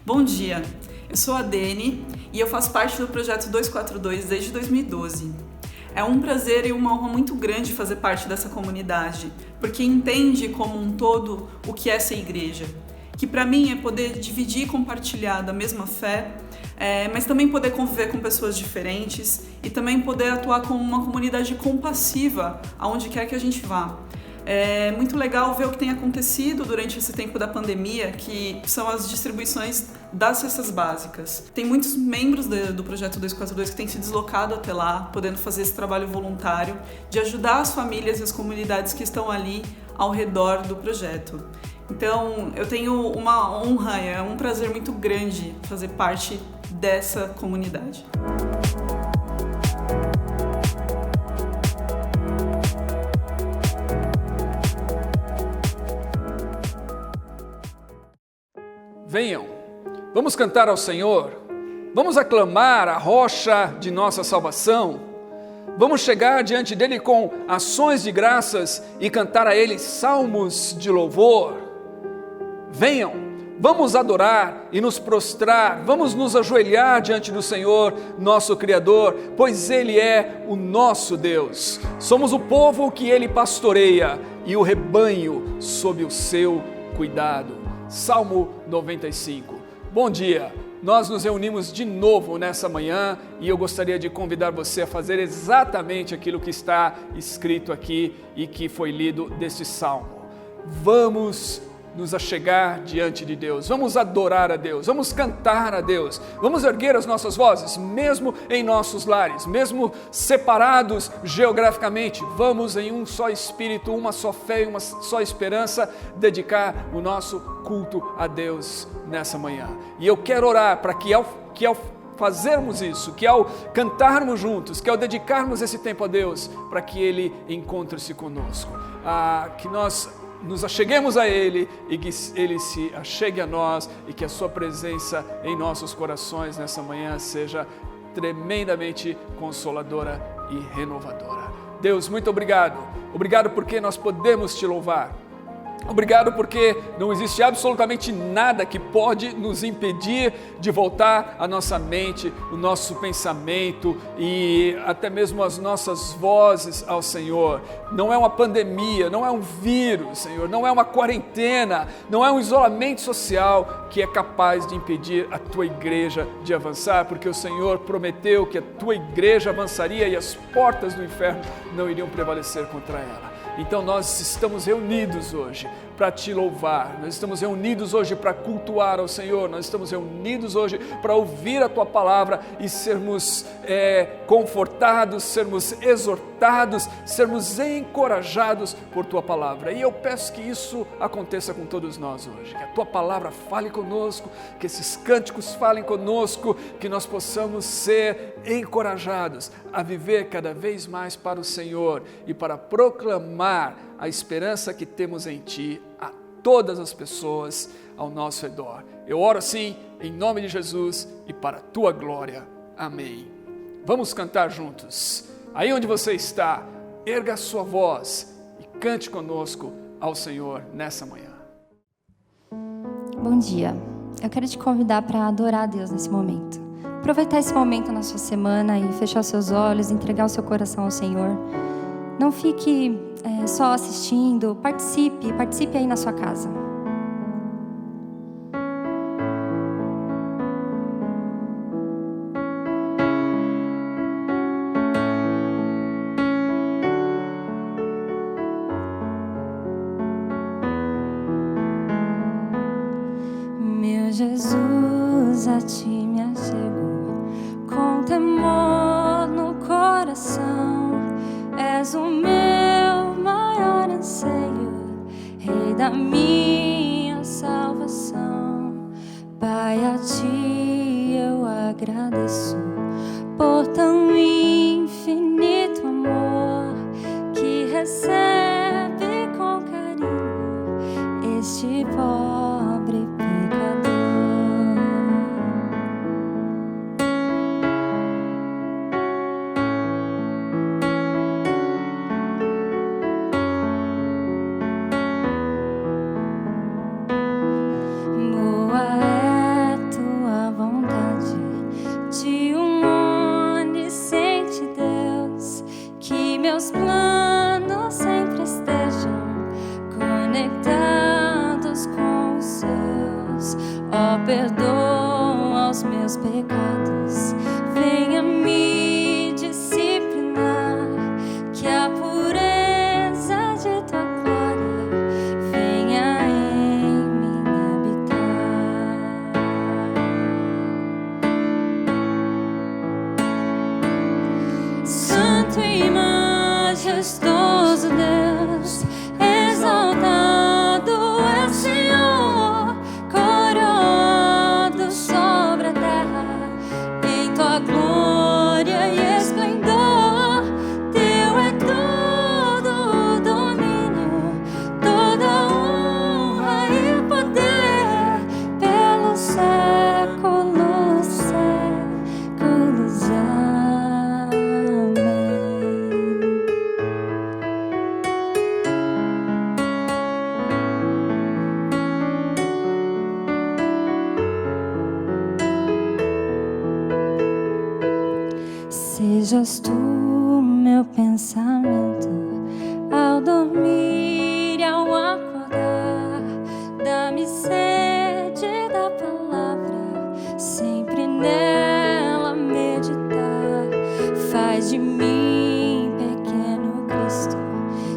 Bom dia, eu sou a Deni e eu faço parte do projeto 242 desde 2012. É um prazer e uma honra muito grande fazer parte dessa comunidade, porque entende como um todo o que é ser igreja. Que para mim é poder dividir e compartilhar da mesma fé, mas também poder conviver com pessoas diferentes e também poder atuar como uma comunidade compassiva aonde quer que a gente vá. É muito legal ver o que tem acontecido durante esse tempo da pandemia, que são as distribuições das cestas básicas. Tem muitos membros do Projeto 242 que têm se deslocado até lá, podendo fazer esse trabalho voluntário de ajudar as famílias e as comunidades que estão ali ao redor do projeto. Então, eu tenho uma honra, é um prazer muito grande fazer parte dessa comunidade. Venham, vamos cantar ao Senhor, vamos aclamar a rocha de nossa salvação, vamos chegar diante dEle com ações de graças e cantar a Ele salmos de louvor. Venham, vamos adorar e nos prostrar, vamos nos ajoelhar diante do Senhor, nosso Criador, pois Ele é o nosso Deus. Somos o povo que Ele pastoreia e o rebanho sob o seu cuidado. Salmo 95. Bom dia, nós nos reunimos de novo nessa manhã e eu gostaria de convidar você a fazer exatamente aquilo que está escrito aqui e que foi lido deste salmo. Vamos nos achegar diante de Deus, vamos adorar a Deus, vamos cantar a Deus, vamos erguer as nossas vozes, mesmo em nossos lares, mesmo separados geograficamente, vamos em um só espírito, uma só fé e uma só esperança, dedicar o nosso culto a Deus nessa manhã. E eu quero orar para que ao fazermos isso, que ao cantarmos juntos, que ao dedicarmos esse tempo a Deus, para que Ele encontre-se conosco, que nós nos acheguemos a Ele e que Ele se achegue a nós e que a Sua presença em nossos corações nessa manhã seja tremendamente consoladora e renovadora. Deus, muito obrigado. Obrigado porque nós podemos Te louvar. Obrigado porque não existe absolutamente nada que pode nos impedir de voltar a nossa mente, o nosso pensamento e até mesmo as nossas vozes ao Senhor. Não é uma pandemia, não é um vírus, Senhor, não é uma quarentena, não é um isolamento social que é capaz de impedir a Tua igreja de avançar, porque o Senhor prometeu que a Tua igreja avançaria e as portas do inferno não iriam prevalecer contra ela. Então nós estamos reunidos hoje para Te louvar, nós estamos reunidos hoje para cultuar ao Senhor, nós estamos reunidos hoje para ouvir a Tua palavra e sermos confortados, sermos exortados, sermos encorajados por Tua palavra. E eu peço que isso aconteça com todos nós hoje, que a Tua palavra fale conosco, que esses cânticos falem conosco, que nós possamos ser encorajados a viver cada vez mais para o Senhor e para proclamar a esperança que temos em Ti a todas as pessoas ao nosso redor. Eu oro assim, em nome de Jesus e para a Tua glória. Amém. Vamos cantar juntos. Aí onde você está, erga a sua voz e cante conosco ao Senhor nessa manhã. Bom dia. Eu quero te convidar para adorar a Deus nesse momento. Aproveitar esse momento na sua semana e fechar seus olhos, entregar o seu coração ao Senhor. Não fique só assistindo, participe aí na sua casa. Meu Jesus, a Ti me achego, com temor no coração. És o meu maior anseio, Rei da minha salvação. Pai, a Ti eu agradeço por tão infinito amor que recebe com carinho este pobre pecador. Boa é Ó, perdoa os meus pecados, venha me disciplinar, que a pureza de tua glória venha em mim habitar. Santo e majestoso Deus, exaltado é o Senhor, coroado sobre a terra, em tua glória e esplendor. Teu é todo o domínio, toda honra e poder, pelos séculos, séculos. Amém. Sejas tu meu pensamento ao dormir e ao acordar. Dá-me sede da palavra, sempre nela meditar. Faz de mim, pequeno Cristo,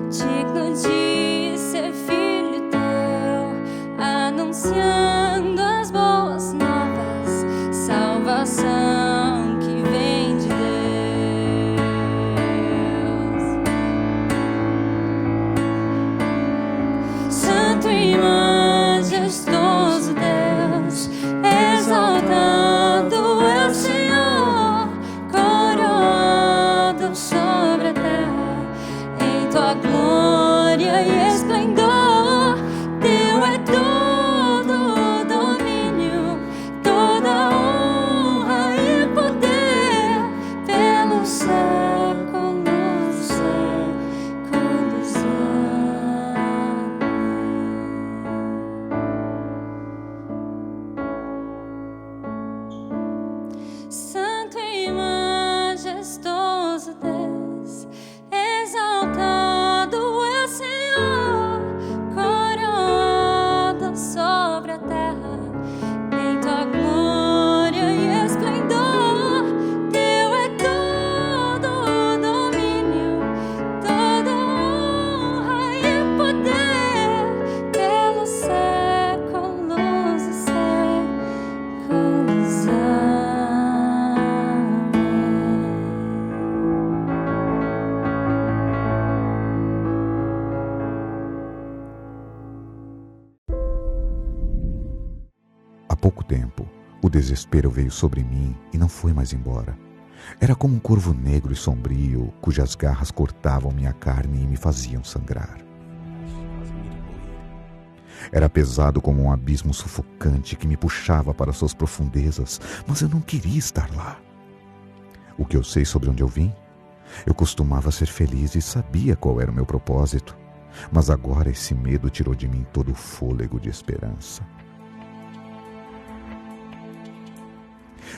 digno de ser filho teu, anunciando as boas novas, salvação que vem de Deus. Santo e majestoso Deus, exaltado é o Senhor, coroado sobre a terra, em tua glória e esplendor. Teu é todo o domínio, toda honra e poder, pelos séculos, séculos. Amém. Santo e majestoso Deus, exaltado é o Senhor, coroado sobre a terra, em tua glória e esplendor. Teu é todo o domínio, toda honra e poder, pelos séculos e séculos. Amém. Há pouco tempo, o desespero veio sobre mim e não foi mais embora. Era como um corvo negro e sombrio, cujas garras cortavam minha carne e me faziam sangrar. Era pesado como um abismo sufocante que me puxava para suas profundezas, mas eu não queria estar lá. O que eu sei sobre onde eu vim? Eu costumava ser feliz e sabia qual era o meu propósito, mas agora esse medo tirou de mim todo o fôlego de esperança.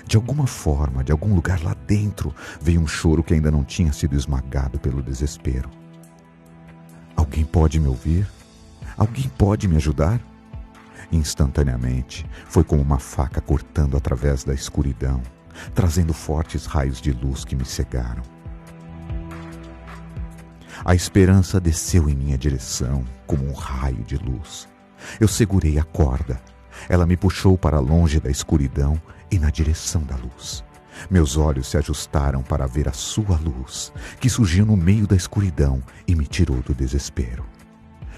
De alguma forma, de algum lugar lá dentro, veio um choro que ainda não tinha sido esmagado pelo desespero. Alguém pode me ouvir? Alguém pode me ajudar? Instantaneamente, foi como uma faca cortando através da escuridão, trazendo fortes raios de luz que me cegaram. A esperança desceu em minha direção como um raio de luz. Eu segurei a corda. Ela me puxou para longe da escuridão e na direção da luz. Meus olhos se ajustaram para ver a sua luz, que surgiu no meio da escuridão e me tirou do desespero.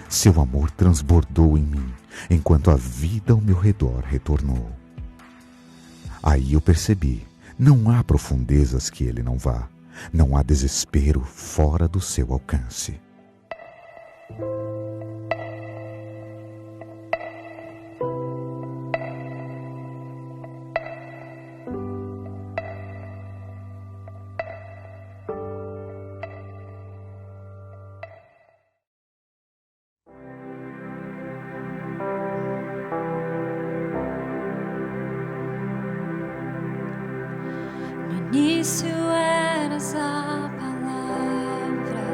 Seu amor transbordou em mim, enquanto a vida ao meu redor retornou. Aí eu percebi, não há profundezas que ele não vá, não há desespero fora do seu alcance. início eras a palavra,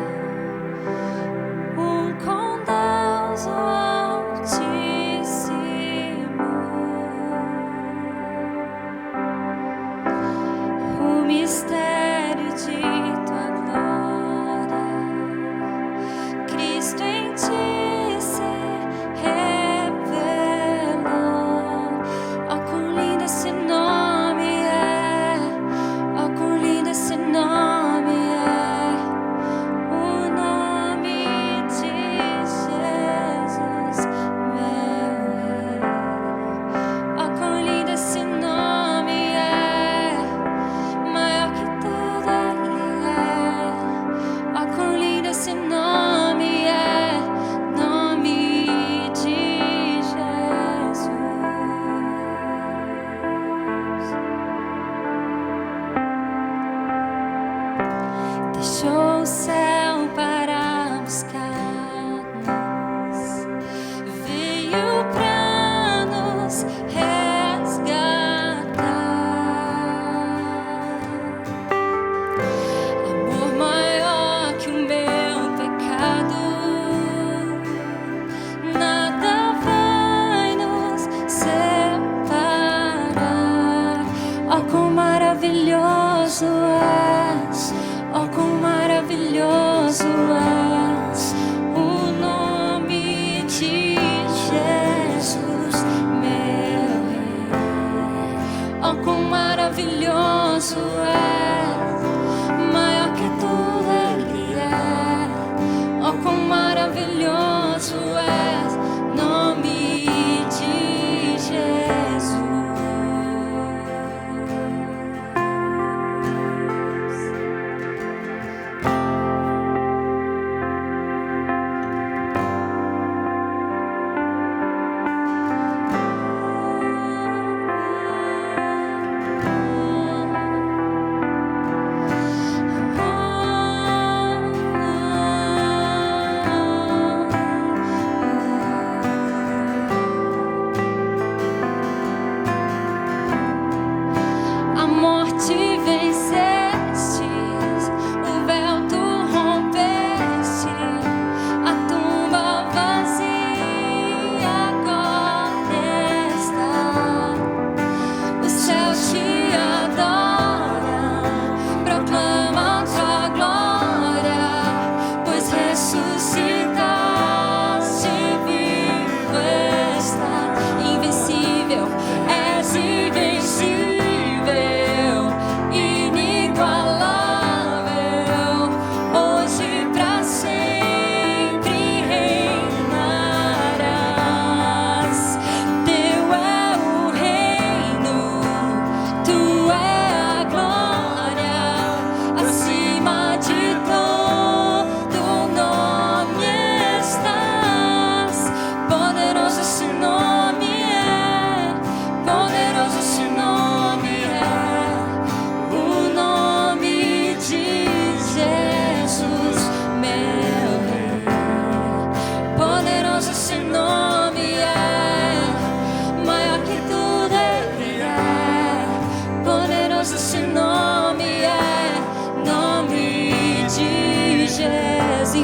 com Deus o Altíssimo.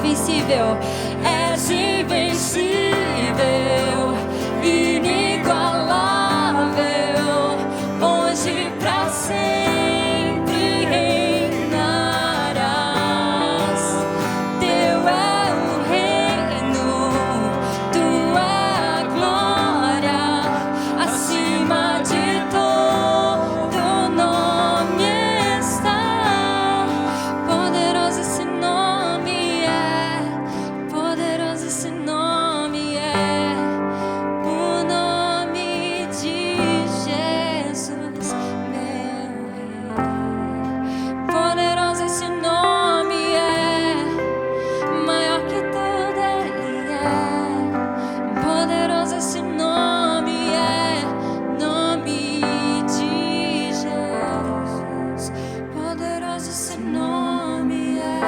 invencível, és invencível, inigualável, hoje pra sempre reinarás. Teu é o reino, tu é a glória, acima de todo nome está. Poderoso esse nome é, poderoso esse nome é, o nome de Jesus, meu Rei. Poderoso esse nome é, maior que tudo ele é. Poderoso esse nome é, nome de Jesus. Poderoso esse nome é,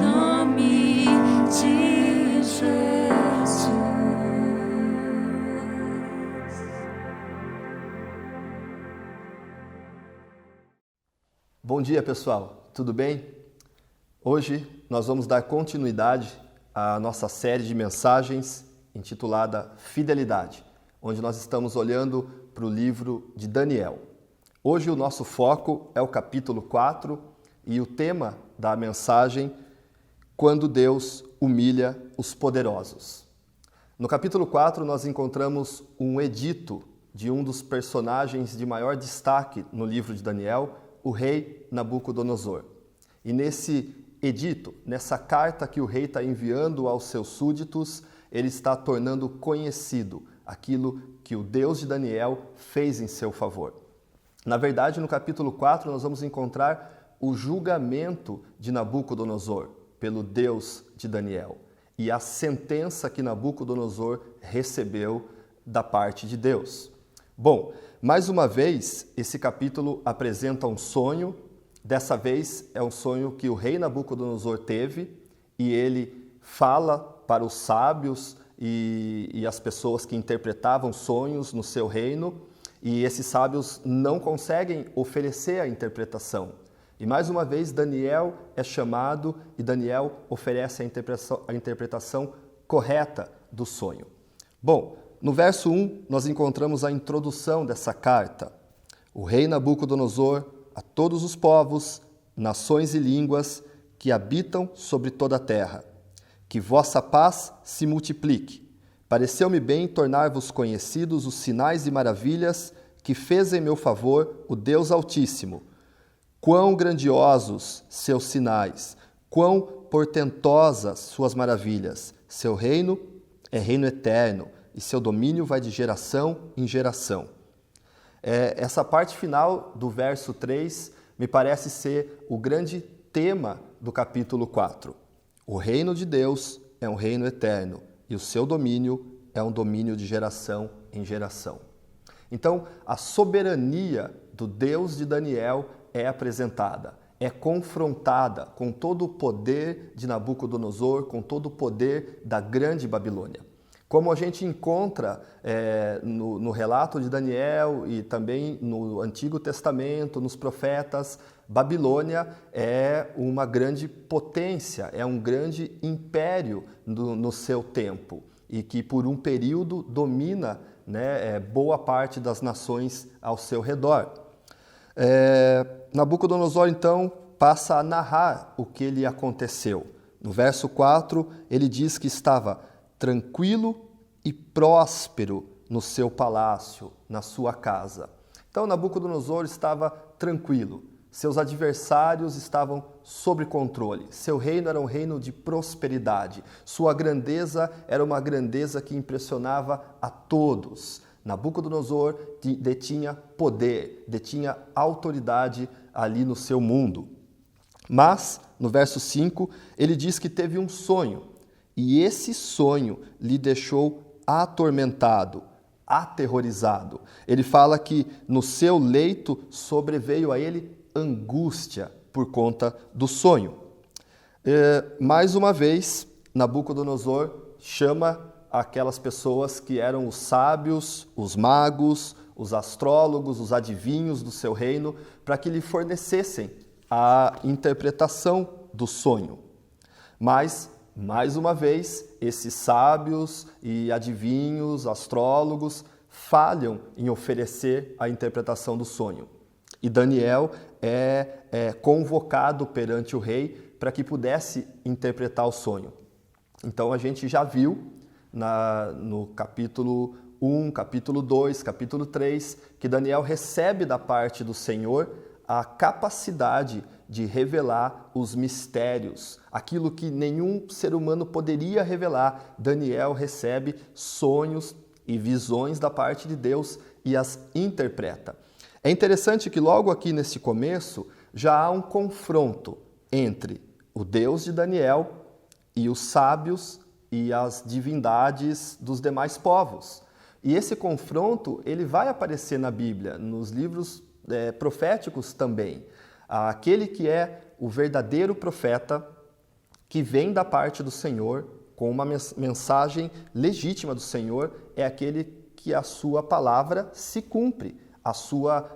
nome de Jesus. Bom dia, pessoal. Tudo bem? Hoje nós vamos dar continuidade à nossa série de mensagens intitulada Fidelidade, onde nós estamos olhando para o livro de Daniel. Hoje o nosso foco é o capítulo 4 e o tema da mensagem, Quando Deus humilha os poderosos. No capítulo 4 nós encontramos um edito de um dos personagens de maior destaque no livro de Daniel, o rei Nabucodonosor. E nesse edito, nessa carta que o rei está enviando aos seus súditos, ele está tornando conhecido aquilo que o Deus de Daniel fez em seu favor. Na verdade, no capítulo 4, nós vamos encontrar o julgamento de Nabucodonosor pelo Deus de Daniel e a sentença que Nabucodonosor recebeu da parte de Deus. Bom, mais uma vez, esse capítulo apresenta um sonho. Dessa vez é um sonho que o rei Nabucodonosor teve e ele fala para os sábios e as pessoas que interpretavam sonhos no seu reino, e esses sábios não conseguem oferecer a interpretação. E mais uma vez Daniel é chamado e Daniel oferece a interpretação correta do sonho. Bom, no verso 1 nós encontramos a introdução dessa carta. O rei Nabucodonosor, a todos os povos, nações e línguas que habitam sobre toda a terra, que vossa paz se multiplique. Pareceu-me bem tornar-vos conhecidos os sinais e maravilhas que fez em meu favor o Deus Altíssimo. Quão grandiosos seus sinais, quão portentosas suas maravilhas. Seu reino é reino eterno e seu domínio vai de geração em geração. Essa parte final do verso 3 me parece ser o grande tema do capítulo 4. O reino de Deus é um reino eterno e o seu domínio é um domínio de geração em geração. Então, a soberania do Deus de Daniel é apresentada, é confrontada com todo o poder de Nabucodonosor, com todo o poder da grande Babilônia. Como a gente encontra no relato de Daniel e também no Antigo Testamento, nos profetas, Babilônia é uma grande potência, é um grande império no seu tempo e que por um período domina, né, boa parte das nações ao seu redor. Nabucodonosor, então, passa a narrar o que lhe aconteceu. No verso 4, ele diz que estava tranquilo e próspero no seu palácio, na sua casa. Então, Nabucodonosor estava tranquilo, seus adversários estavam sob controle, seu reino era um reino de prosperidade, sua grandeza era uma grandeza que impressionava a todos. Nabucodonosor detinha poder, detinha autoridade ali no seu mundo. Mas, no verso 5, ele diz que teve um sonho, e esse sonho lhe deixou atormentado, aterrorizado. Ele fala que no seu leito sobreveio a ele angústia por conta do sonho. Mais uma vez, Nabucodonosor chama aquelas pessoas que eram os sábios, os magos, os astrólogos, os adivinhos do seu reino, para que lhe fornecessem a interpretação do sonho. Mas, mais uma vez, esses sábios e adivinhos, astrólogos, falham em oferecer a interpretação do sonho. E Daniel é convocado perante o rei para que pudesse interpretar o sonho. Então a gente já viu no capítulo 1, capítulo 2, capítulo 3, que Daniel recebe da parte do Senhor a capacidade de revelar os mistérios, aquilo que nenhum ser humano poderia revelar. Daniel recebe sonhos e visões da parte de Deus e as interpreta. É interessante que logo aqui nesse começo já há um confronto entre o Deus de Daniel e os sábios e as divindades dos demais povos. E esse confronto ele vai aparecer na Bíblia, nos livros proféticos também. Aquele que é o verdadeiro profeta, que vem da parte do Senhor, com uma mensagem legítima do Senhor, é aquele que a sua palavra se cumpre, a sua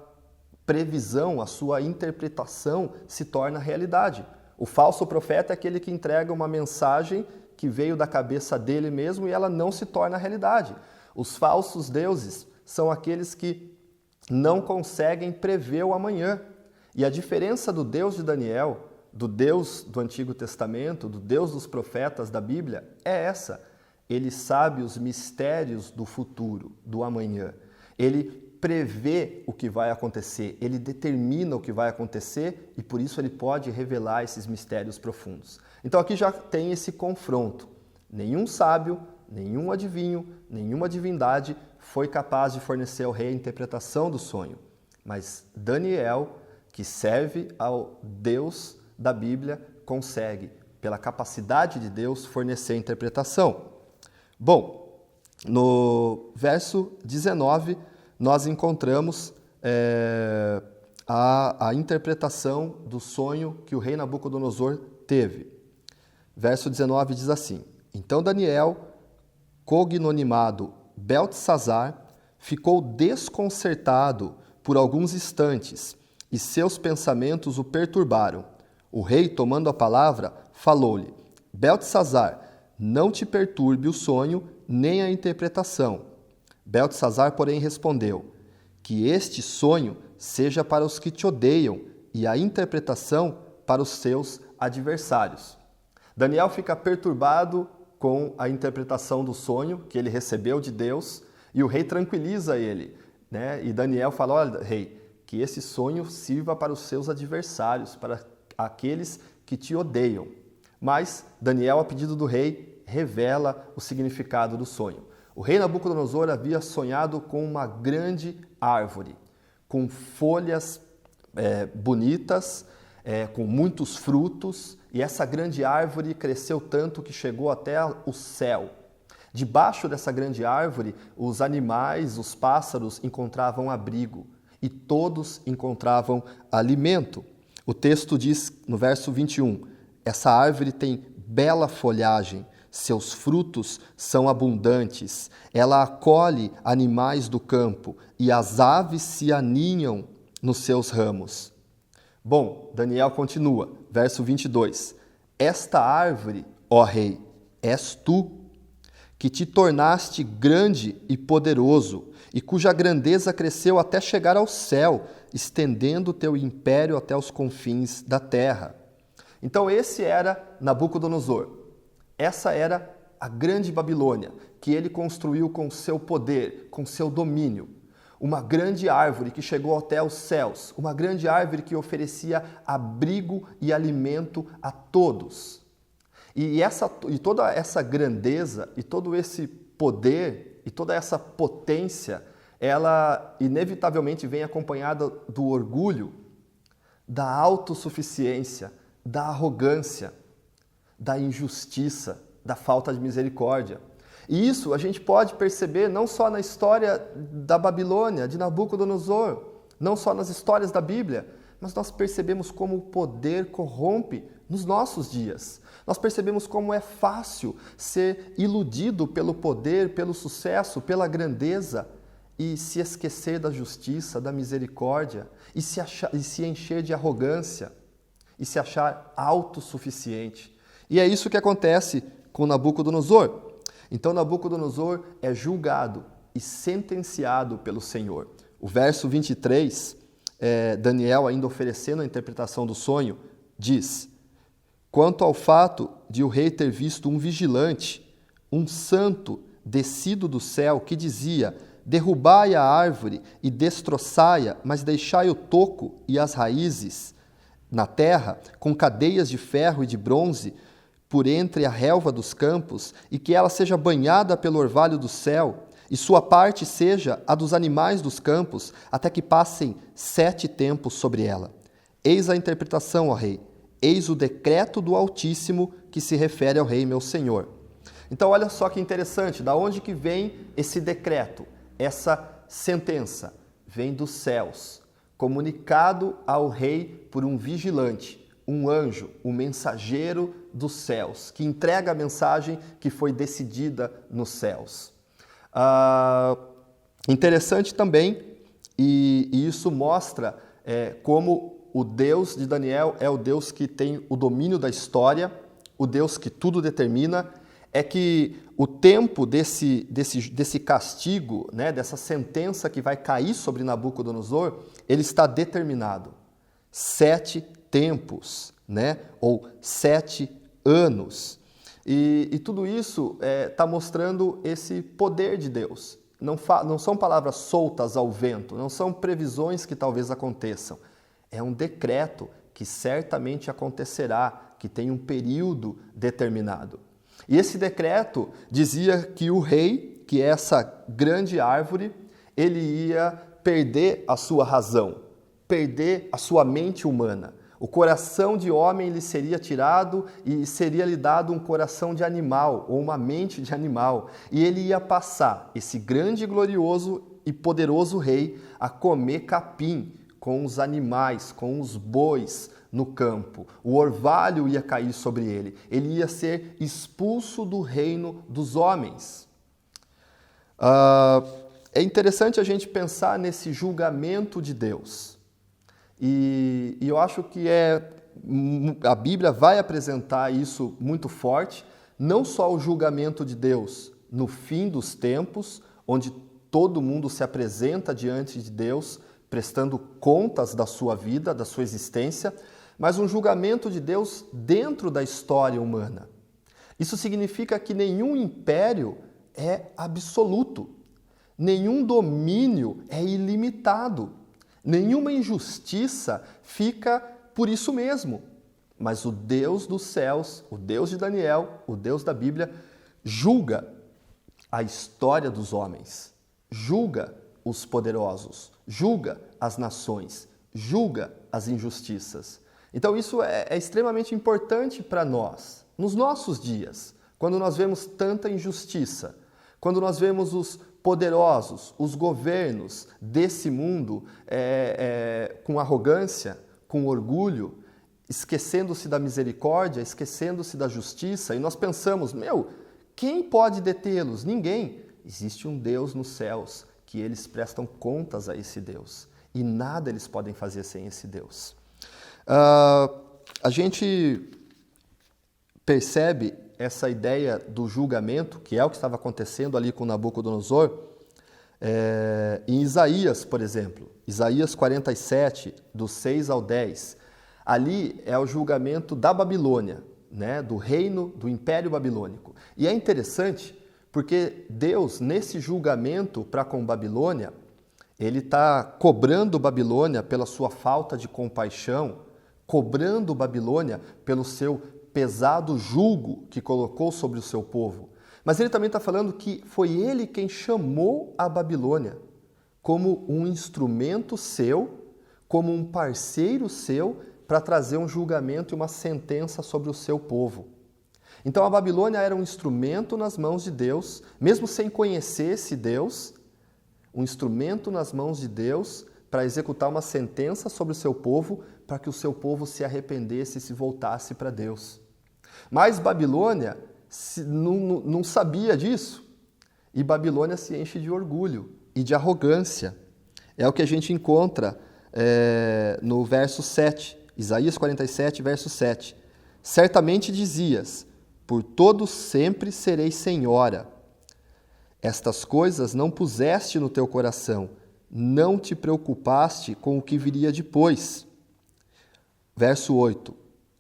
previsão, a sua interpretação se torna realidade. O falso profeta é aquele que entrega uma mensagem que veio da cabeça dele mesmo e ela não se torna realidade. Os falsos deuses são aqueles que não conseguem prever o amanhã. E a diferença do Deus de Daniel, do Deus do Antigo Testamento, do Deus dos profetas da Bíblia, é essa. Ele sabe os mistérios do futuro, do amanhã. Ele prevê o que vai acontecer, ele determina o que vai acontecer e por isso ele pode revelar esses mistérios profundos. Então aqui já tem esse confronto. Nenhum sábio, nenhum adivinho, nenhuma divindade foi capaz de fornecer ao rei a interpretação do sonho. Mas Daniel, que serve ao Deus da Bíblia, consegue, pela capacidade de Deus, fornecer a interpretação. Bom, no verso 19, nós encontramos a interpretação do sonho que o rei Nabucodonosor teve. Verso 19 diz assim: Então Daniel, cognonimado Beltesazar, ficou desconcertado por alguns instantes e seus pensamentos o perturbaram. O rei, tomando a palavra, falou-lhe: Beltesazar, não te perturbe o sonho nem a interpretação. Beltesazar, porém, respondeu: Que este sonho seja para os que te odeiam e a interpretação para os seus adversários. Daniel fica perturbado com a interpretação do sonho que ele recebeu de Deus e o rei tranquiliza ele, né? E Daniel fala: Olha, rei, que esse sonho sirva para os seus adversários, para aqueles que te odeiam. Mas Daniel, a pedido do rei, revela o significado do sonho. O rei Nabucodonosor havia sonhado com uma grande árvore, com folhas bonitas, com muitos frutos, e essa grande árvore cresceu tanto que chegou até o céu. Debaixo dessa grande árvore, os animais, os pássaros encontravam abrigo e todos encontravam alimento. O texto diz no verso 21, essa árvore tem bela folhagem, seus frutos são abundantes. Ela acolhe animais do campo e as aves se aninham nos seus ramos. Bom, Daniel continua, verso 22. Esta árvore, ó rei, és tu, que te tornaste grande e poderoso, e cuja grandeza cresceu até chegar ao céu, estendendo o teu império até os confins da terra. Então esse era Nabucodonosor. Essa era a grande Babilônia, que ele construiu com seu poder, com seu domínio. Uma grande árvore que chegou até os céus, uma grande árvore que oferecia abrigo e alimento a todos. E toda essa grandeza, e todo esse poder, e toda essa potência, ela inevitavelmente vem acompanhada do orgulho, da autossuficiência, da arrogância, da injustiça, da falta de misericórdia. E isso a gente pode perceber não só na história da Babilônia, de Nabucodonosor, não só nas histórias da Bíblia, mas nós percebemos como o poder corrompe nos nossos dias. Nós percebemos como é fácil ser iludido pelo poder, pelo sucesso, pela grandeza e se esquecer da justiça, da misericórdia e se encher de arrogância e se achar autossuficiente. E é isso que acontece com Nabucodonosor. Então Nabucodonosor é julgado e sentenciado pelo Senhor. O verso 23, Daniel, ainda oferecendo a interpretação do sonho, diz: quanto ao fato de o rei ter visto um vigilante, um santo, descido do céu, que dizia: derrubai a árvore e destroçai-a, mas deixai o toco e as raízes na terra, com cadeias de ferro e de bronze, por entre a relva dos campos, e que ela seja banhada pelo orvalho do céu, e sua parte seja a dos animais dos campos, até que passem 7 tempos sobre ela. Eis a interpretação, ó rei, eis o decreto do Altíssimo que se refere ao rei meu senhor. Então olha só que interessante, da onde que vem esse decreto, essa sentença? Vem dos céus, comunicado ao rei por um vigilante, um anjo, um mensageiro dos céus, que entrega a mensagem que foi decidida nos céus. Interessante também, e isso mostra como o Deus de Daniel é o Deus que tem o domínio da história, o Deus que tudo determina, é que o tempo desse castigo, né, dessa sentença que vai cair sobre Nabucodonosor, ele está determinado. 7 tempos, né, ou 7 anos. E tudo isso está mostrando esse poder de Deus. Não são palavras soltas ao vento, não são previsões que talvez aconteçam. É um decreto que certamente acontecerá, que tem um período determinado. E esse decreto dizia que o rei, que é essa grande árvore, ele ia perder a sua razão, perder a sua mente humana. O coração de homem lhe seria tirado e seria lhe dado um coração de animal, ou uma mente de animal. E ele ia passar, esse grande, glorioso e poderoso rei, a comer capim com os animais, com os bois no campo. O orvalho ia cair sobre ele. Ele ia ser expulso do reino dos homens. É interessante a gente pensar nesse julgamento de Deus. E eu acho que a Bíblia vai apresentar isso muito forte, não só o julgamento de Deus no fim dos tempos, onde todo mundo se apresenta diante de Deus, prestando contas da sua vida, da sua existência, mas um julgamento de Deus dentro da história humana. Isso significa que nenhum império é absoluto, nenhum domínio é ilimitado. Nenhuma injustiça fica por isso mesmo. Mas o Deus dos céus, o Deus de Daniel, o Deus da Bíblia, julga a história dos homens, julga os poderosos, julga as nações, julga as injustiças. Então isso é extremamente importante para nós, nos nossos dias, quando nós vemos tanta injustiça, quando nós vemos os poderosos, os governos desse mundo com arrogância, com orgulho, esquecendo-se da misericórdia, esquecendo-se da justiça, e nós pensamos, Quem pode detê-los? Ninguém. Existe um Deus nos céus, que eles prestam contas a esse Deus. E nada eles podem fazer sem esse Deus. A gente percebe essa ideia do julgamento, que é o que estava acontecendo ali com Nabucodonosor, em Isaías, por exemplo. Isaías 47, do 6 ao 10. Ali é o julgamento da Babilônia, né, do reino do Império Babilônico. E é interessante porque Deus, nesse julgamento para com Babilônia, ele está cobrando Babilônia pela sua falta de compaixão, cobrando Babilônia pelo seu pesado jugo que colocou sobre o seu povo. Mas ele também está falando que foi ele quem chamou a Babilônia como um instrumento seu, como um parceiro seu, para trazer um julgamento e uma sentença sobre o seu povo. Então a Babilônia era um instrumento nas mãos de Deus, mesmo sem conhecer esse Deus, um instrumento nas mãos de Deus para executar uma sentença sobre o seu povo, para que o seu povo se arrependesse e se voltasse para Deus. Mas Babilônia não sabia disso, e Babilônia se enche de orgulho e de arrogância. É o que a gente encontra no verso 7, Isaías 47, verso 7. Certamente dizias: por todo sempre serei senhora. Estas coisas não puseste no teu coração, não te preocupaste com o que viria depois. Verso 8.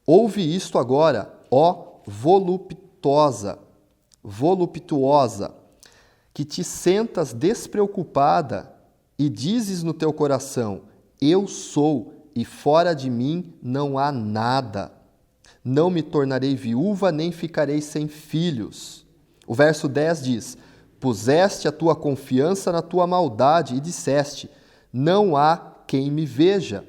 Ouve isto agora, ó voluptuosa, que te sentas despreocupada e dizes no teu coração: eu sou, e fora de mim não há nada. Não me tornarei viúva, nem ficarei sem filhos. O verso 10 diz: puseste a tua confiança na tua maldade e disseste: não há quem me veja.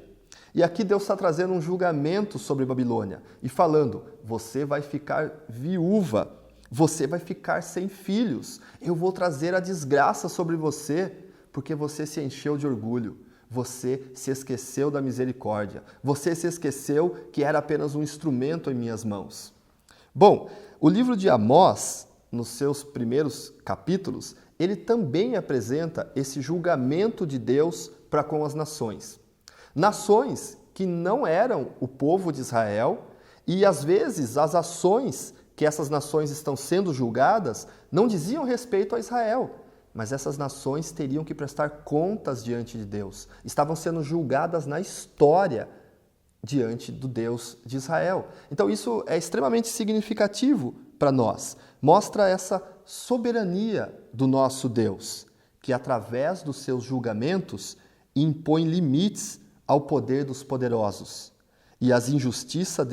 E aqui Deus está trazendo um julgamento sobre Babilônia e falando: você vai ficar viúva, você vai ficar sem filhos, eu vou trazer a desgraça sobre você, porque você se encheu de orgulho. Você se esqueceu da misericórdia. Você se esqueceu que era apenas um instrumento em minhas mãos. Bom, o livro de Amós, nos seus primeiros capítulos, ele também apresenta esse julgamento de Deus para com as nações. Nações que não eram o povo de Israel e, às vezes, as ações que essas nações estão sendo julgadas não diziam respeito a Israel. Mas essas nações teriam que prestar contas diante de Deus. Estavam sendo julgadas na história diante do Deus de Israel. Então isso é extremamente significativo para nós. Mostra essa soberania do nosso Deus, que através dos seus julgamentos impõe limites ao poder dos poderosos. E as injustiças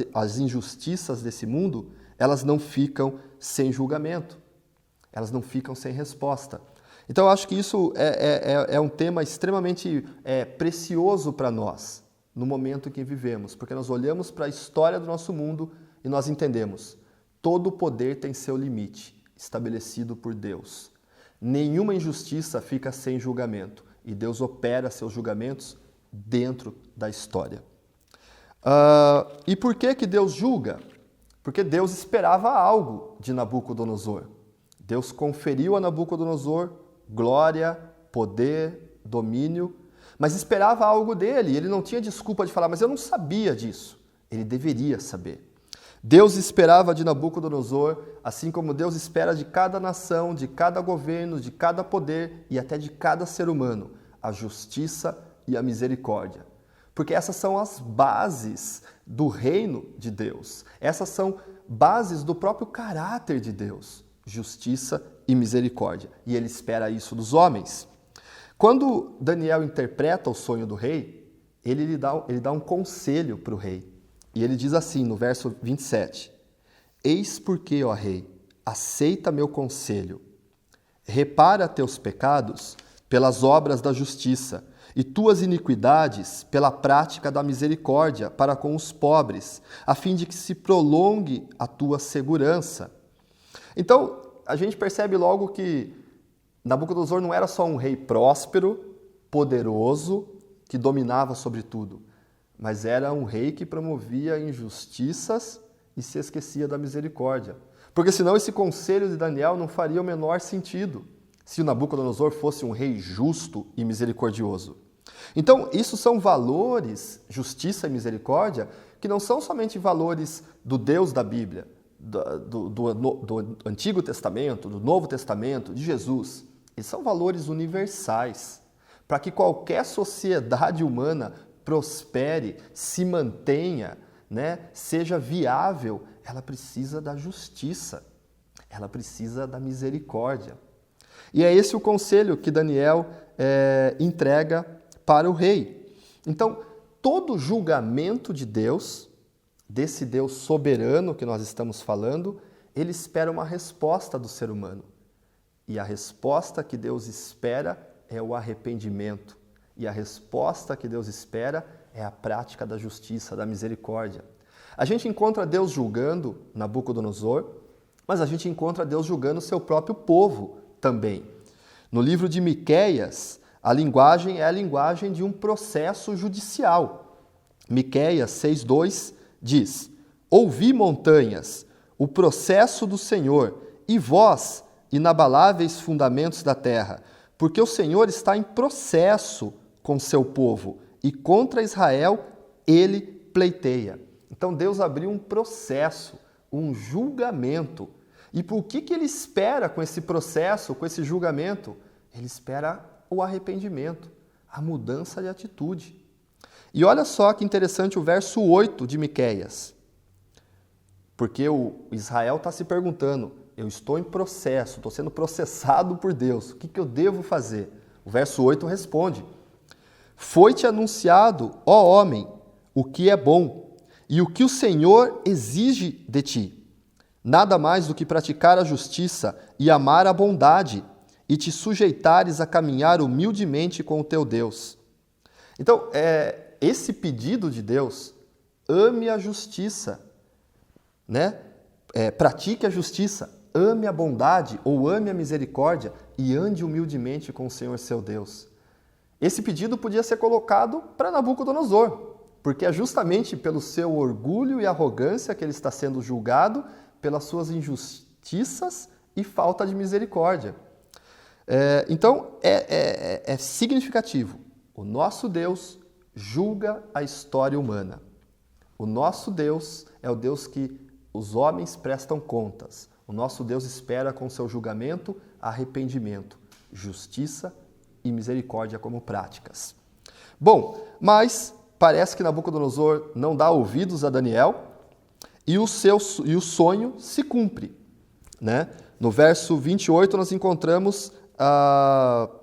desse mundo, elas não ficam sem julgamento. Elas não ficam sem resposta. Então, eu acho que isso é um tema extremamente precioso para nós, no momento em que vivemos, porque nós olhamos para a história do nosso mundo e nós entendemos: todo poder tem seu limite, estabelecido por Deus. Nenhuma injustiça fica sem julgamento, e Deus opera seus julgamentos dentro da história. E por que Deus julga? Porque Deus esperava algo de Nabucodonosor. Deus conferiu a Nabucodonosor glória, poder, domínio, mas esperava algo dele. Ele não tinha desculpa de falar: mas eu não sabia disso. Ele deveria saber. Deus esperava de Nabucodonosor, assim como Deus espera de cada nação, de cada governo, de cada poder e até de cada ser humano, a justiça e a misericórdia. Porque essas são as bases do reino de Deus. Essas são bases do próprio caráter de Deus. Justiça e misericórdia. E ele espera isso dos homens. Quando Daniel interpreta o sonho do rei, ele dá um conselho para o rei. E ele diz assim no verso 27: eis porque, ó rei, aceita meu conselho. Repara teus pecados pelas obras da justiça e tuas iniquidades pela prática da misericórdia para com os pobres, a fim de que se prolongue a tua segurança. Então, a gente percebe logo que Nabucodonosor não era só um rei próspero, poderoso, que dominava sobre tudo, mas era um rei que promovia injustiças e se esquecia da misericórdia. Porque senão esse conselho de Daniel não faria o menor sentido se o Nabucodonosor fosse um rei justo e misericordioso. Então, isso são valores, justiça e misericórdia, que não são somente valores do Deus da Bíblia, do Antigo Testamento, do Novo Testamento, de Jesus. Eles são valores universais. Para que qualquer sociedade humana prospere, se mantenha, seja viável, ela precisa da justiça, ela precisa da misericórdia. E é esse o conselho que Daniel entrega para o rei. Então, todo julgamento de Deus, desse Deus soberano que nós estamos falando, ele espera uma resposta do ser humano. E a resposta que Deus espera é o arrependimento. E a resposta que Deus espera é a prática da justiça, da misericórdia. A gente encontra Deus julgando Nabucodonosor, mas a gente encontra Deus julgando o seu próprio povo também. No livro de Miqueias, a linguagem é a linguagem de um processo judicial. Miqueias 6:2 diz: Ouvi, montanhas, o processo do Senhor, e vós, inabaláveis fundamentos da terra, porque o Senhor está em processo com seu povo, e contra Israel ele pleiteia. Então Deus abriu um processo, um julgamento. E por que ele espera com esse processo, com esse julgamento? Ele espera o arrependimento, a mudança de atitude. E olha só que interessante o verso 8 de Miqueias. Porque o Israel está se perguntando, eu estou em processo, estou sendo processado por Deus, o que eu devo fazer? O verso 8 responde: Foi-te anunciado, ó homem, o que é bom, e o que o Senhor exige de ti. Nada mais do que praticar a justiça e amar a bondade, e te sujeitares a caminhar humildemente com o teu Deus. Então, esse pedido de Deus, ame a justiça, pratique a justiça, ame a bondade ou ame a misericórdia e ande humildemente com o Senhor seu Deus. Esse pedido podia ser colocado para Nabucodonosor, porque é justamente pelo seu orgulho e arrogância que ele está sendo julgado, pelas suas injustiças e falta de misericórdia. Então, é significativo. O nosso Deus julga a história humana. O nosso Deus é o Deus que os homens prestam contas. O nosso Deus espera com seu julgamento arrependimento, justiça e misericórdia como práticas. Bom, mas parece que Nabucodonosor não dá ouvidos a Daniel e o sonho se cumpre. No verso 28 nós encontramos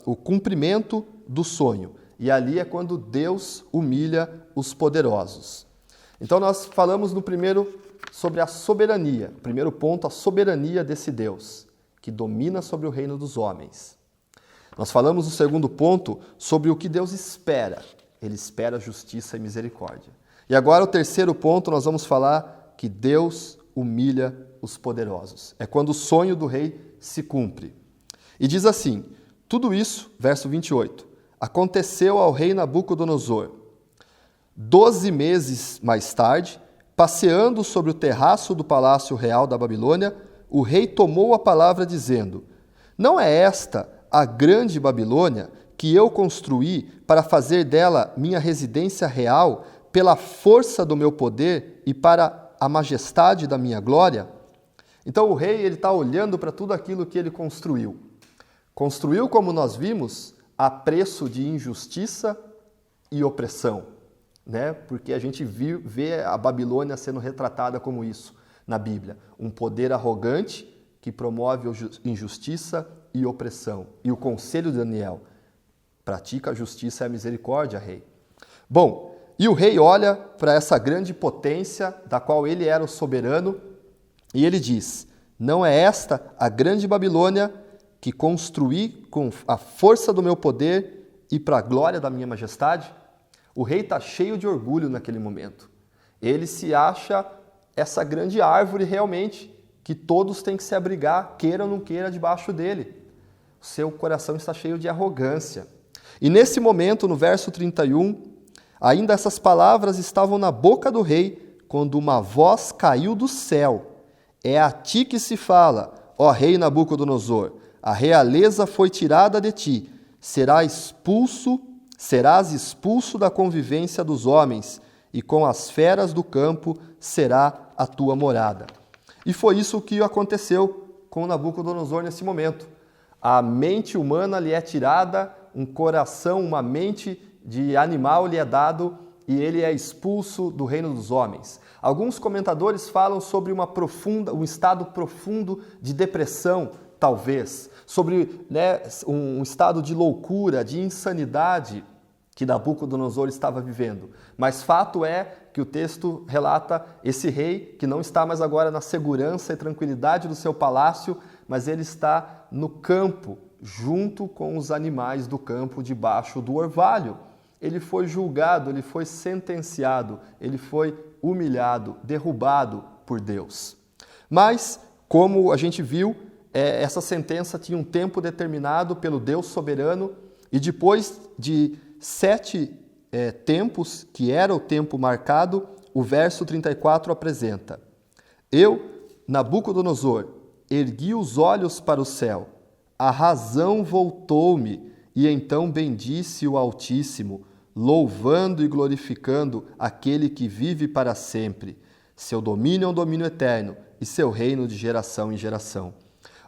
o cumprimento do sonho. E ali é quando Deus humilha os poderosos. Então nós falamos no primeiro sobre a soberania. Primeiro ponto, a soberania desse Deus, que domina sobre o reino dos homens. Nós falamos no segundo ponto sobre o que Deus espera. Ele espera justiça e misericórdia. E agora o terceiro ponto nós vamos falar que Deus humilha os poderosos. É quando o sonho do rei se cumpre. E diz assim, tudo isso, verso 28, aconteceu ao rei Nabucodonosor. 12 meses mais tarde, passeando sobre o terraço do palácio real da Babilônia, o rei tomou a palavra dizendo, não é esta a grande Babilônia que eu construí para fazer dela minha residência real pela força do meu poder e para a majestade da minha glória? Então o rei está olhando para tudo aquilo que ele construiu. Construiu, como nós vimos, a preço de injustiça e opressão, porque a gente vê a Babilônia sendo retratada como isso na Bíblia. Um poder arrogante que promove injustiça e opressão. E o conselho de Daniel, pratica a justiça e a misericórdia, rei. Bom, e o rei olha para essa grande potência da qual ele era o soberano e ele diz, não é esta a grande Babilônia que construí com a força do meu poder e para a glória da minha majestade? O rei está cheio de orgulho naquele momento. Ele se acha essa grande árvore realmente, que todos têm que se abrigar, queira ou não queira, debaixo dele. O seu coração está cheio de arrogância. E nesse momento, no verso 31, ainda essas palavras estavam na boca do rei, quando uma voz caiu do céu é a ti que se fala, ó rei Nabucodonosor, a realeza foi tirada de ti, serás expulso da convivência dos homens, e com as feras do campo será a tua morada. E foi isso que aconteceu com Nabucodonosor nesse momento. A mente humana lhe é tirada, um coração, uma mente de animal lhe é dado e ele é expulso do reino dos homens. Alguns comentadores falam sobre um estado profundo de depressão, talvez, sobre um estado de loucura, de insanidade que Nabucodonosor estava vivendo. Mas fato é que o texto relata esse rei que não está mais agora na segurança e tranquilidade do seu palácio, mas ele está no campo, junto com os animais do campo, debaixo do orvalho. Ele foi julgado, ele foi sentenciado, ele foi humilhado, derrubado por Deus. Mas, como a gente viu, essa sentença tinha um tempo determinado pelo Deus soberano, e depois de 7 tempos, que era o tempo marcado, o verso 34 apresenta: Eu, Nabucodonosor, ergui os olhos para o céu, a razão voltou-me, e então bendisse o Altíssimo, louvando e glorificando aquele que vive para sempre. Seu domínio é um domínio eterno, e seu reino de geração em geração.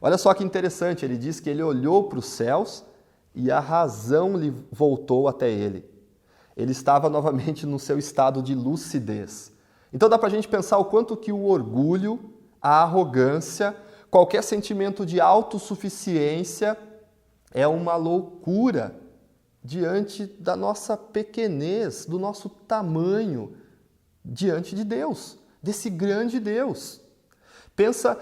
Olha só que interessante, ele diz que ele olhou para os céus e a razão lhe voltou até ele. Ele estava novamente no seu estado de lucidez. Então dá para a gente pensar o quanto que o orgulho, a arrogância, qualquer sentimento de autossuficiência é uma loucura diante da nossa pequenez, do nosso tamanho diante de Deus, desse grande Deus. Pensa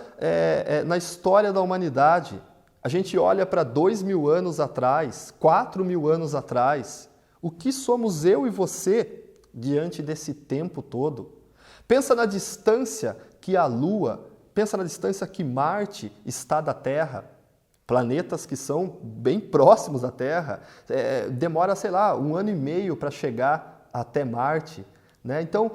na história da humanidade. A gente olha para 2.000 anos atrás, 4.000 anos atrás. O que somos eu e você diante desse tempo todo? Pensa na distância que a Lua, pensa na distância que Marte está da Terra. Planetas que são bem próximos da Terra. Demora, 1 ano e meio para chegar até Marte. Né? Então,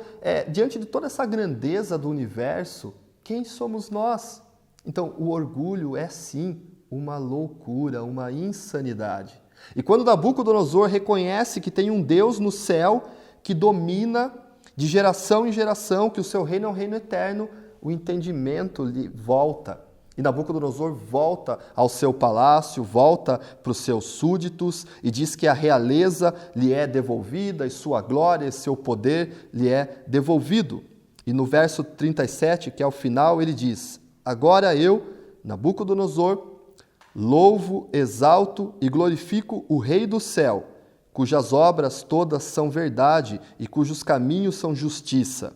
diante de toda essa grandeza do universo, quem somos nós? Então, o orgulho é sim uma loucura, uma insanidade. E quando Nabucodonosor reconhece que tem um Deus no céu que domina de geração em geração, que o seu reino é um reino eterno, o entendimento lhe volta. E Nabucodonosor volta ao seu palácio, volta para os seus súditos e diz que a realeza lhe é devolvida e sua glória e seu poder lhe é devolvido. E no verso 37, que é o final, ele diz: Agora eu, Nabucodonosor, louvo, exalto e glorifico o Rei do céu, cujas obras todas são verdade e cujos caminhos são justiça.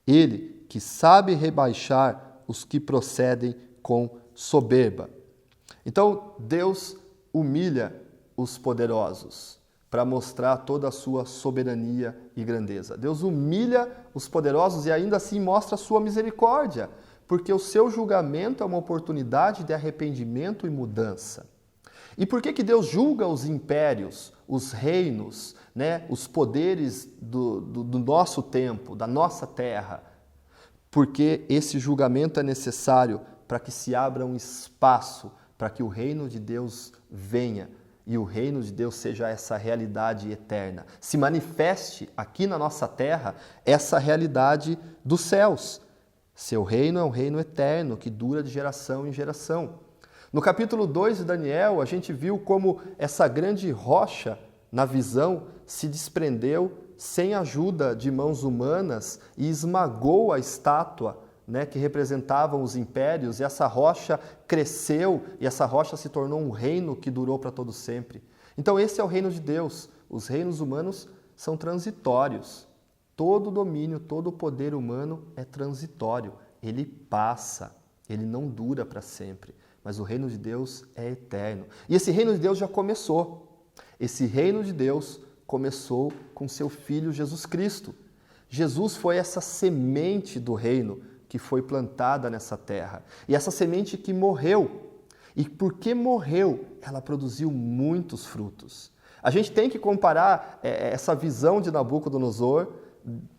Ele que sabe rebaixar os que procedem com soberba. Então, Deus humilha os poderosos para mostrar toda a sua soberania e grandeza. Deus humilha os poderosos e ainda assim mostra a sua misericórdia, porque o seu julgamento é uma oportunidade de arrependimento e mudança. E por que Deus julga os impérios, os reinos, os poderes do nosso tempo, da nossa terra? Porque esse julgamento é necessário para que se abra um espaço para que o reino de Deus venha e o reino de Deus seja essa realidade eterna. Se manifeste aqui na nossa terra essa realidade dos céus. Seu reino é um reino eterno que dura de geração em geração. No capítulo 2 de Daniel, a gente viu como essa grande rocha, na visão, se desprendeu sem ajuda de mãos humanas e esmagou a estátua que representavam os impérios, e essa rocha cresceu e essa rocha se tornou um reino que durou para todo sempre. Então esse é o reino de Deus. Os reinos humanos são transitórios. Todo domínio, todo poder humano é transitório. Ele passa, ele não dura para sempre. Mas o reino de Deus é eterno. E esse reino de Deus já começou. Esse reino de Deus começou com seu Filho Jesus Cristo. Jesus foi essa semente do reino que foi plantada nessa terra. E essa semente que morreu. E porque morreu, ela produziu muitos frutos. A gente tem que comparar essa visão de Nabucodonosor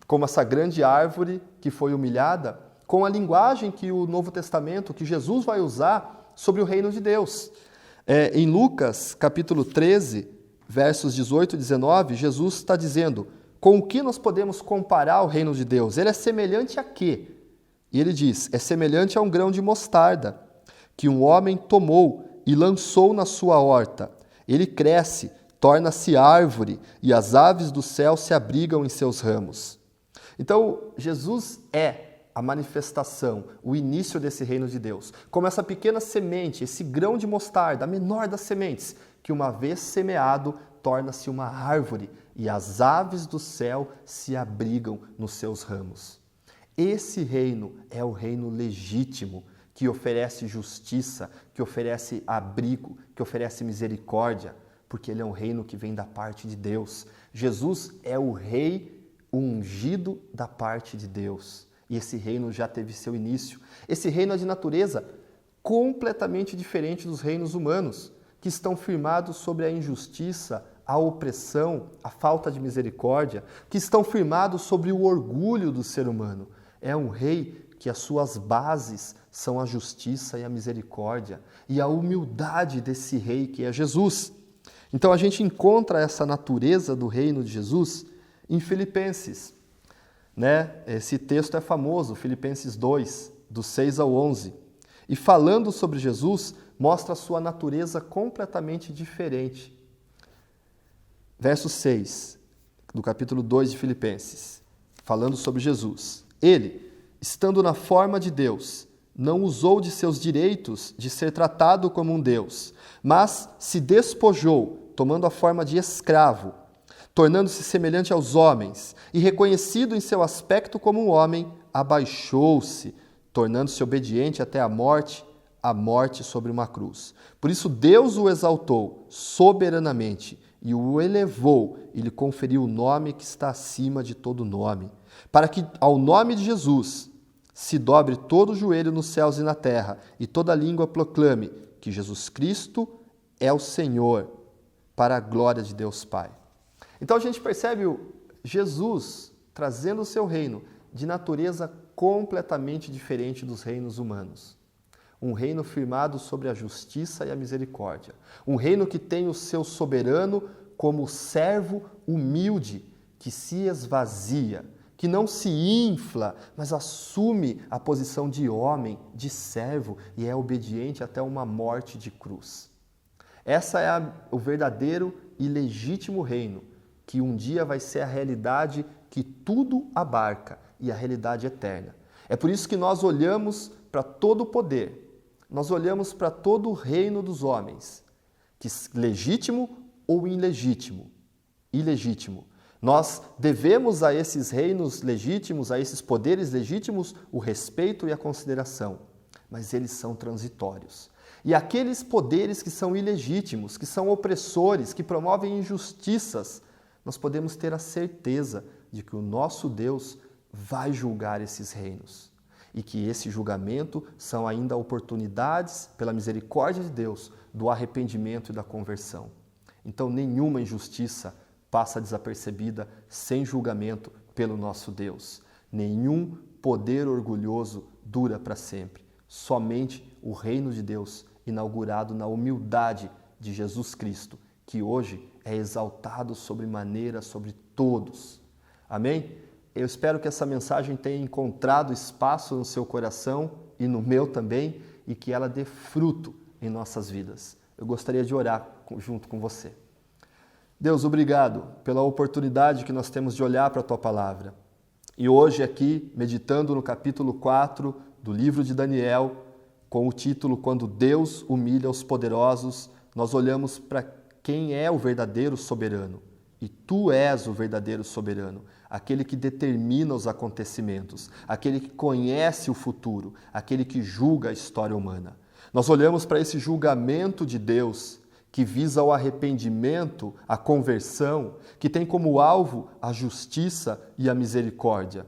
como essa grande árvore que foi humilhada com a linguagem que o Novo Testamento, que Jesus vai usar sobre o reino de Deus. Em Lucas, capítulo 13, versos 18 e 19, Jesus está dizendo: com o que nós podemos comparar o reino de Deus? Ele é semelhante a quê? E ele diz: é semelhante a um grão de mostarda, que um homem tomou e lançou na sua horta. Ele cresce, torna-se árvore, e as aves do céu se abrigam em seus ramos. Então, Jesus é a manifestação, o início desse reino de Deus. Como essa pequena semente, esse grão de mostarda, a menor das sementes, que uma vez semeado, torna-se uma árvore, e as aves do céu se abrigam nos seus ramos. Esse reino é o reino legítimo, que oferece justiça, que oferece abrigo, que oferece misericórdia, porque ele é um reino que vem da parte de Deus. Jesus é o rei ungido da parte de Deus. E esse reino já teve seu início. Esse reino é de natureza completamente diferente dos reinos humanos, que estão firmados sobre a injustiça, a opressão, a falta de misericórdia, que estão firmados sobre o orgulho do ser humano. É um rei que as suas bases são a justiça e a misericórdia e a humildade desse rei que é Jesus. Então a gente encontra essa natureza do reino de Jesus em Filipenses. Esse texto é famoso, Filipenses 2, do 6 ao 11. E falando sobre Jesus, mostra a sua natureza completamente diferente. Verso 6, do capítulo 2 de Filipenses, falando sobre Jesus. Ele, estando na forma de Deus, não usou de seus direitos de ser tratado como um Deus, mas se despojou, tomando a forma de escravo, tornando-se semelhante aos homens, e reconhecido em seu aspecto como um homem, abaixou-se, tornando-se obediente até a morte sobre uma cruz. Por isso Deus o exaltou soberanamente, e o elevou, e lhe conferiu o nome que está acima de todo nome, para que ao nome de Jesus se dobre todo o joelho nos céus e na terra, e toda língua proclame que Jesus Cristo é o Senhor, para a glória de Deus Pai. Então a gente percebe Jesus trazendo o seu reino de natureza completamente diferente dos reinos humanos. Um reino firmado sobre a justiça e a misericórdia. Um reino que tem o seu soberano como servo humilde, que se esvazia, que não se infla, mas assume a posição de homem, de servo, e é obediente até uma morte de cruz. Essa é o verdadeiro e legítimo reino, que um dia vai ser a realidade que tudo abarca e a realidade eterna. É por isso que nós olhamos para todo o poder, nós olhamos para todo o reino dos homens, que legítimo ou ilegítimo. Nós devemos a esses reinos legítimos, a esses poderes legítimos, o respeito e a consideração, mas eles são transitórios. E aqueles poderes que são ilegítimos, que são opressores, que promovem injustiças, nós podemos ter a certeza de que o nosso Deus vai julgar esses reinos. E que esse julgamento são ainda oportunidades, pela misericórdia de Deus, do arrependimento e da conversão. Então, nenhuma injustiça passa desapercebida sem julgamento pelo nosso Deus. Nenhum poder orgulhoso dura para sempre. Somente o reino de Deus, inaugurado na humildade de Jesus Cristo, que hoje é exaltado sobremaneira sobre todos. Amém? Eu espero que essa mensagem tenha encontrado espaço no seu coração e no meu também, e que ela dê fruto em nossas vidas. Eu gostaria de orar junto com você. Deus, obrigado pela oportunidade que nós temos de olhar para a Tua Palavra. E hoje aqui, meditando no capítulo 4 do livro de Daniel, com o título Quando Deus humilha os poderosos, nós olhamos para quem é o verdadeiro soberano. E Tu és o verdadeiro soberano, aquele que determina os acontecimentos, aquele que conhece o futuro, aquele que julga a história humana. Nós olhamos para esse julgamento de Deus, que visa o arrependimento, a conversão, que tem como alvo a justiça e a misericórdia.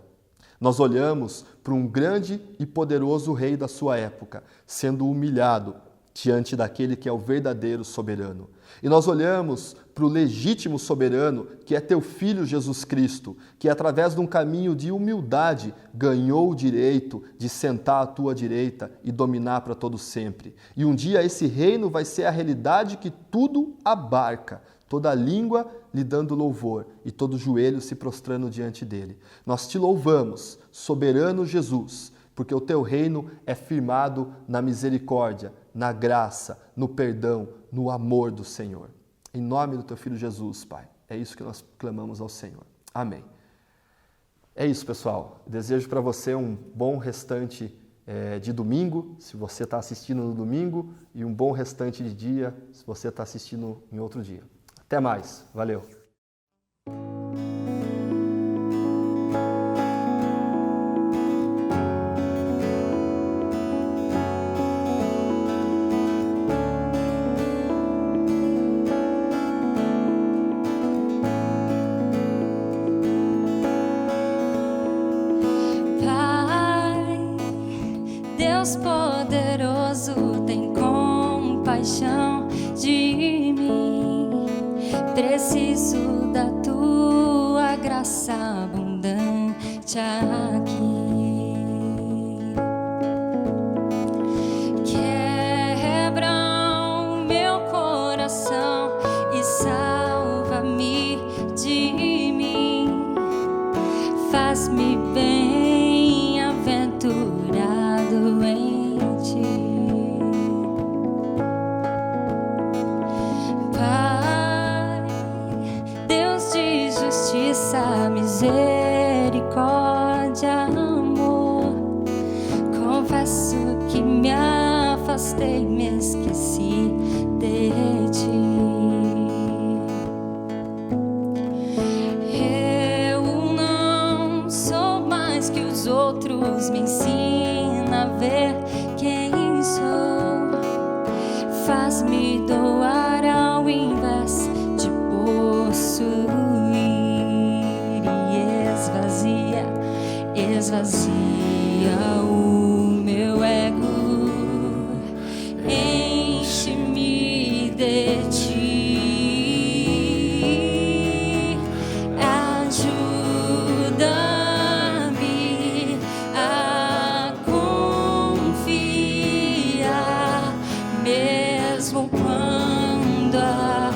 Nós olhamos para um grande e poderoso rei da sua época, sendo humilhado, diante daquele que é o verdadeiro soberano. E nós olhamos para o legítimo soberano, que é teu Filho Jesus Cristo, que através de um caminho de humildade ganhou o direito de sentar à tua direita e dominar para todo sempre. E um dia esse reino vai ser a realidade que tudo abarca, toda língua lhe dando louvor e todo joelho se prostrando diante dele. Nós te louvamos, soberano Jesus, porque o teu reino é firmado na misericórdia, na graça, no perdão, no amor do Senhor. Em nome do teu Filho Jesus, Pai. É isso que nós clamamos ao Senhor. Amém. É isso, pessoal. Desejo para você um bom restante de domingo, se você está assistindo no domingo, e um bom restante de dia, se você está assistindo em outro dia. Até mais. Valeu. Deus poderoso, tem compaixão de mim. Preciso da tua graça abundante aqui. Quebra o meu coração e salva-me de mim. Faz-me bem-aventurado em ti. Pai, Deus de justiça, misericórdia, amor, confesso que me afastei, me esqueci de ti. Outros me ensina a ver quem sou. Faz-me doar ao invés de possuir. E esvazia o meu ego. Enche-me de ti. Quando a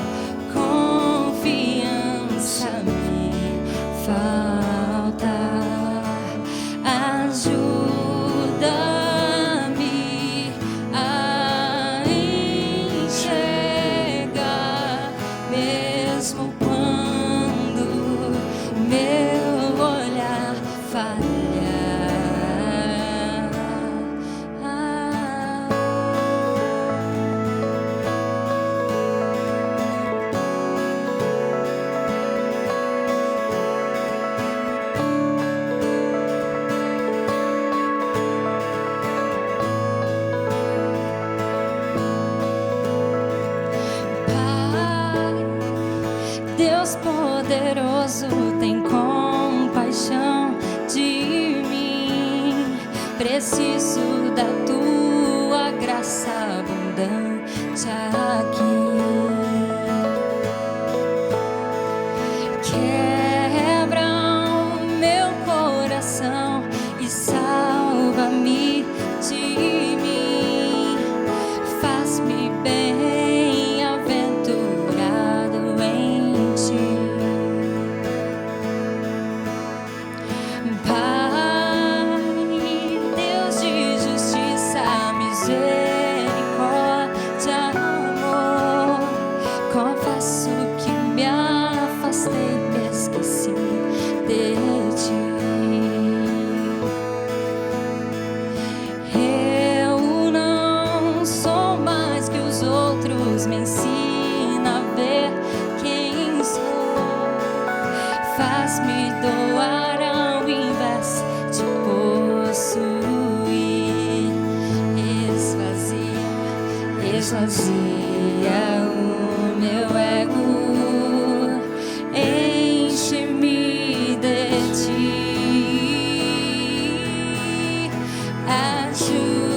confiança me falta, ajuda-me a enxergar, mesmo quando meu olhar falha. Deus poderoso, tem compaixão de mim. Preciso da tua graça abundante aqui. Quebra o meu coração e salva-me de mim. Faz-me bem-aventurado em ti. Pai, Deus de justiça, misericórdia, amor, confesso que me afastei, me esqueci de ti. Eu não sou mais que os outros, me ensina a ver quem sou. Faz-me doar ao invés de possuir. Esvazia o meu ego. Enche-me de ti. Ajuda-me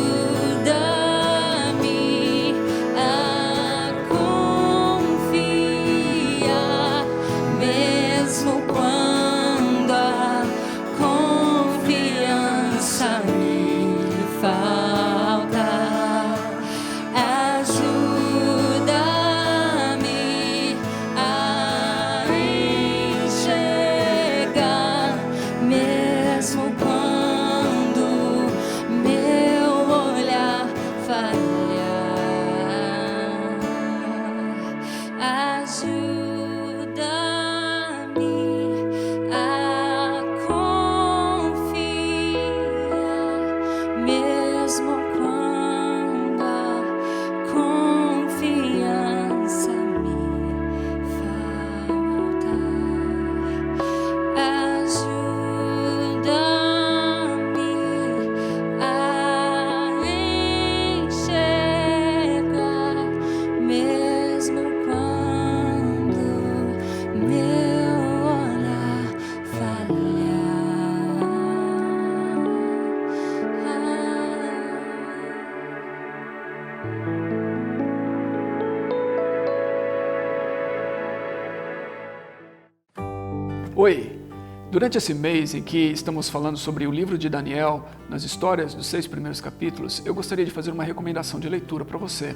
Oi! Durante esse mês em que estamos falando sobre o livro de Daniel, nas histórias dos 6 primeiros capítulos, eu gostaria de fazer uma recomendação de leitura para você.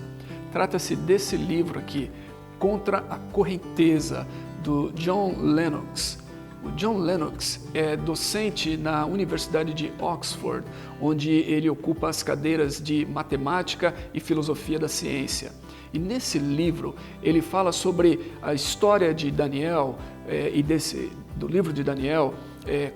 Trata-se desse livro aqui, Contra a Correnteza, do John Lennox. O John Lennox é docente na Universidade de Oxford, onde ele ocupa as cadeiras de Matemática e Filosofia da Ciência. E nesse livro ele fala sobre a história de Daniel do livro de Daniel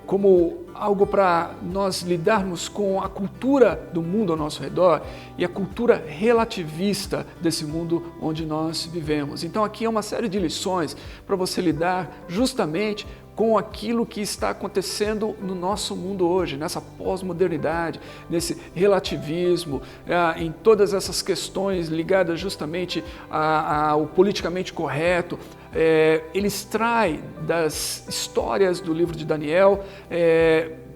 como algo para nós lidarmos com a cultura do mundo ao nosso redor e a cultura relativista desse mundo onde nós vivemos. Então aqui é uma série de lições para você lidar justamente com aquilo que está acontecendo no nosso mundo hoje, nessa pós-modernidade, nesse relativismo, em todas essas questões ligadas justamente ao politicamente correto. Ele extrai das histórias do livro de Daniel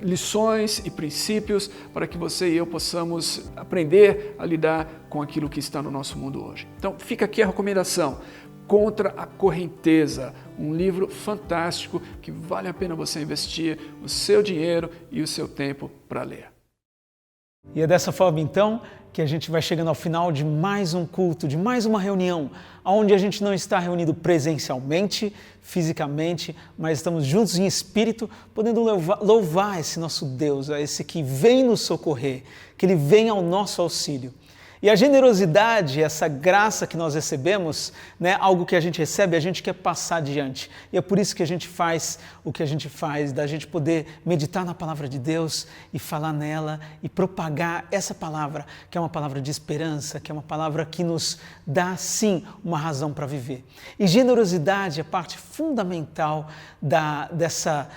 lições e princípios para que você e eu possamos aprender a lidar com aquilo que está no nosso mundo hoje. Então fica aqui a recomendação. Contra a Correnteza, um livro fantástico que vale a pena você investir o seu dinheiro e o seu tempo para ler. E é dessa forma então que a gente vai chegando ao final de mais um culto, de mais uma reunião, onde a gente não está reunido presencialmente, fisicamente, mas estamos juntos em espírito, podendo louvar esse nosso Deus, esse que vem nos socorrer, que Ele vem ao nosso auxílio. E a generosidade, essa graça que nós recebemos, algo que a gente recebe, a gente quer passar adiante. E é por isso que a gente faz o que a gente faz, da gente poder meditar na palavra de Deus e falar nela e propagar essa palavra, que é uma palavra de esperança, que é uma palavra que nos dá, sim, uma razão para viver. E generosidade é parte fundamental dessa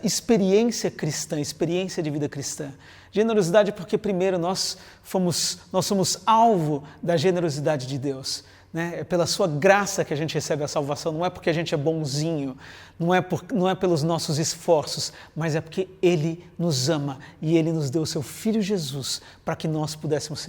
experiência cristã, experiência de vida cristã. Generosidade porque, primeiro, nós somos alvo da generosidade de Deus. É pela sua graça que a gente recebe a salvação, não é porque a gente é bonzinho, não é pelos nossos esforços, mas é porque Ele nos ama e Ele nos deu o seu Filho Jesus para que nós pudéssemos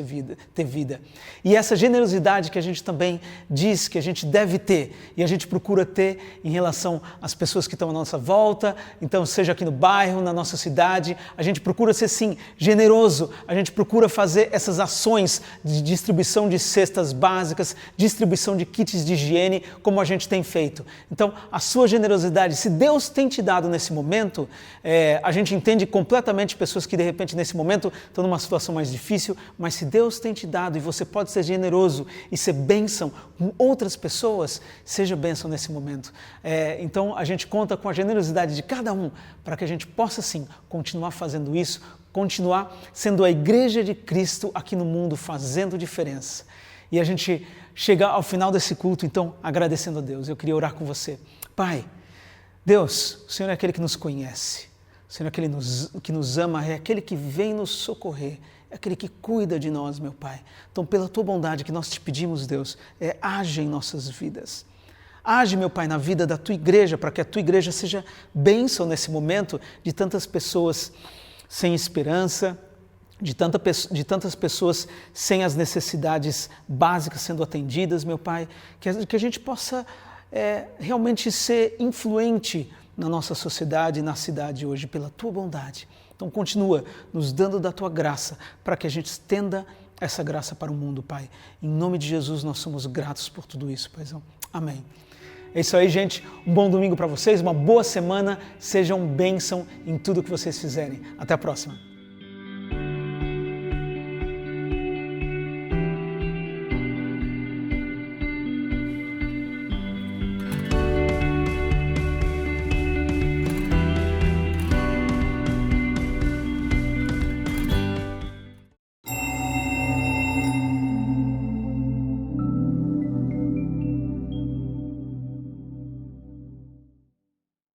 ter vida. E essa generosidade que a gente também diz que a gente deve ter e a gente procura ter em relação às pessoas que estão à nossa volta, então seja aqui no bairro, na nossa cidade, a gente procura ser sim generoso, a gente procura fazer essas ações de distribuição de cestas básicas, distribuição de kits de higiene, como a gente tem feito. Então, a sua generosidade, se Deus tem te dado nesse momento, a gente entende completamente pessoas que de repente nesse momento estão numa situação mais difícil, mas se Deus tem te dado e você pode ser generoso e ser bênção com outras pessoas, seja bênção nesse momento. Então, a gente conta com a generosidade de cada um para que a gente possa sim continuar fazendo isso, continuar sendo a igreja de Cristo aqui no mundo, fazendo diferença. E a gente chega ao final desse culto, então, agradecendo a Deus. Eu queria orar com você. Pai, Deus, o Senhor é aquele que nos conhece, o Senhor é aquele que nos ama, é aquele que vem nos socorrer, é aquele que cuida de nós, meu Pai. Então, pela Tua bondade que nós te pedimos, Deus, age em nossas vidas. Age, meu Pai, na vida da Tua igreja, para que a Tua igreja seja bênção nesse momento de tantas pessoas sem esperança, de tantas pessoas sem as necessidades básicas sendo atendidas, meu Pai, que a gente possa realmente ser influente na nossa sociedade e na cidade hoje, pela Tua bondade. Então continua nos dando da Tua graça, para que a gente estenda essa graça para o mundo, Pai. Em nome de Jesus nós somos gratos por tudo isso, Paizão. Amém. É isso aí, gente. Um bom domingo para vocês, uma boa semana, sejam bênção em tudo que vocês fizerem. Até a próxima.